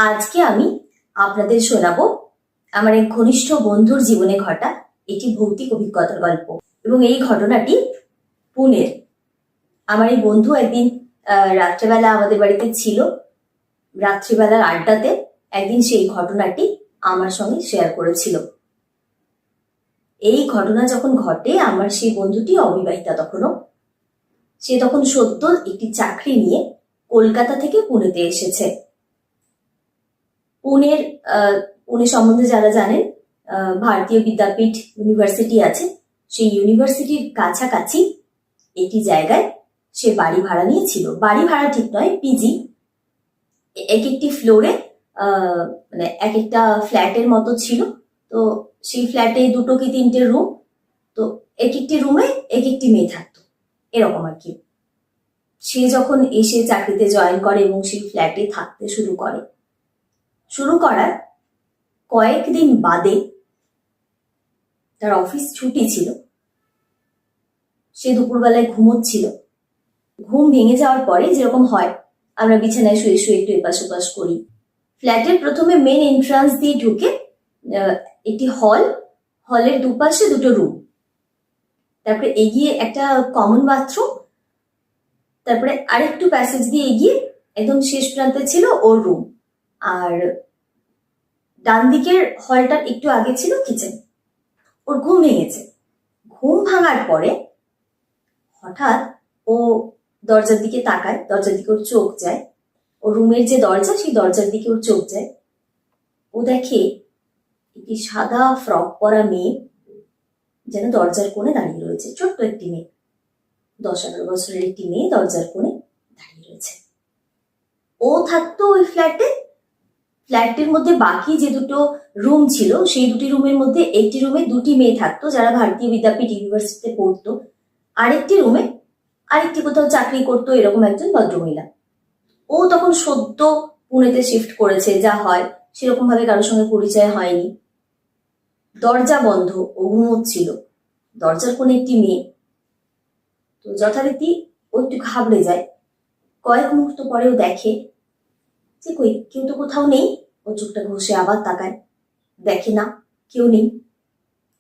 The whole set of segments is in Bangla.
আজকে আমি আপনাদের শোনাবো আমার এক ঘনিষ্ঠ বন্ধুর জীবনে ঘটা একটি ভৌতিক অভিজ্ঞতার গল্প। এবং এই ঘটনাটি পুনের। আমার এই বন্ধু একদিন রাত্রেবেলা আমাদের বাড়িতে ছিল। রাত্রিবেলার আড্ডাতে একদিন সেই ঘটনাটি আমার সঙ্গে শেয়ার করেছিল। এই ঘটনা যখন ঘটে, আমার সেই বন্ধুটি অবিবাহিতা তখনও। সে তখন সদ্য একটি চাকরি নিয়ে কলকাতা থেকে পুনেতে এসেছে। পুনে সম্বন্ধে যারা জানেন, ভারতীয় বিদ্যাপীঠ ইউনিভার্সিটি আছে। সেই ইউনিভার্সিটির কাছাকাছি একটি জায়গায় সে বাড়ি ভাড়া নিয়েছিল। বাড়ি ভাড়া ঠিক নয়, পিজি। এক একটি ফ্লোরে মানে এক একটা ফ্ল্যাটের মতো ছিল। তো সেই ফ্ল্যাটে 2 কি 3টে রুম। তো এক একটি রুমে এক একটি মেয়ে থাকতো, এরকম আর কি। সে যখন এসে চাকরিতে জয়েন করে এবং সেই ফ্ল্যাটে থাকতে শুরু করার কয়েকদিন বাদে তার অফিস ছুটি ছিল। সে দুপুরবেলায় ঘুমোচ্ছিল। ঘুম ভেঙে যাওয়ার পরে যেরকম হয়, আমরা বিছানায় শুয়ে শুয়ে একটু এপাশ ওপাশ করি। ফ্ল্যাটের প্রথমে মেন এন্ট্রান্স দিয়ে ঢুকে একটি হলের দুপাশে 2টো রুম, তারপরে এগিয়ে একটা কমন বাথরুম, তারপরে আরেকটু প্যাসেজ দিয়ে এগিয়ে একদম শেষ প্রান্তে ছিল ওর রুম। আর ডান দিকের হলটার একটু আগে ছিল কিচেন। ওর ঘুম ভেঙেছে। ঘুম ভাঙার পরে হঠাৎ ও দরজার দিকে তাকায়, দরজার দিকে ওর চোখ যায়। ও রুমের যে দরজা, সেই দরজার দিকে ওর চোখ যায়। ও দেখে একটি সাদা ফ্রক পরা মেয়ে যেন দরজার কোণে দাঁড়িয়ে রয়েছে। ছোট্ট একটি মেয়ে, 10-11 বছরের একটি মেয়ে দরজার কোণে দাঁড়িয়ে রয়েছে। ও থাকতো ওই ফ্ল্যাটের মধ্যে বাকি যে 2টো রুম ছিল, সেই 2টি রুমের মধ্যে একটি রুমে 2টি মেয়ে থাকতো যারা ভারতীয় বিদ্যাপীঠ ইউনিভার্সিটিতে পড়তো। আরেকটি রুমে আরেকটি কোথাও চাকরি করতো, এরকম একজন ভদ্রমহিলা। ও তখন সদ্য পুনেতে শিফট করেছে, যা হয় সেরকম ভাবে কারোর সঙ্গে পরিচয় হয়নি। দরজা বন্ধ, ও ঘুমোচ্ছিল, দরজার কোণে একটি মেয়ে। তো যথারীতি ও একটু ঘাবড়ে যায়। কয়েক মুহূর্ত পরেও দেখে যে কই, কেউ তো কোথাও নেই। ও চোখটা ঘষে আবার তাকায়, দেখে না, কেউ নেই।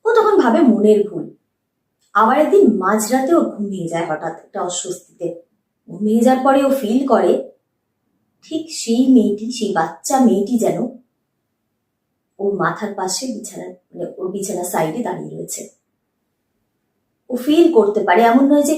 ও তখন ভাবে মনের ভুল। আবার একদিন মাঝরাতে ওর ঘুম ভেঙে যায় হঠাৎ একটা অস্বস্তিতে। ঘুম ভেঙে যাওয়ার পরে ও ফিল করে ঠিক সেই মেয়েটি, সেই বাচ্চা মেয়েটি যেন ওর মাথার পাশে ওর বিছানার সাইডে দাঁড়িয়ে রয়েছে। ও ফিল করতে পারে, এমন নয় যে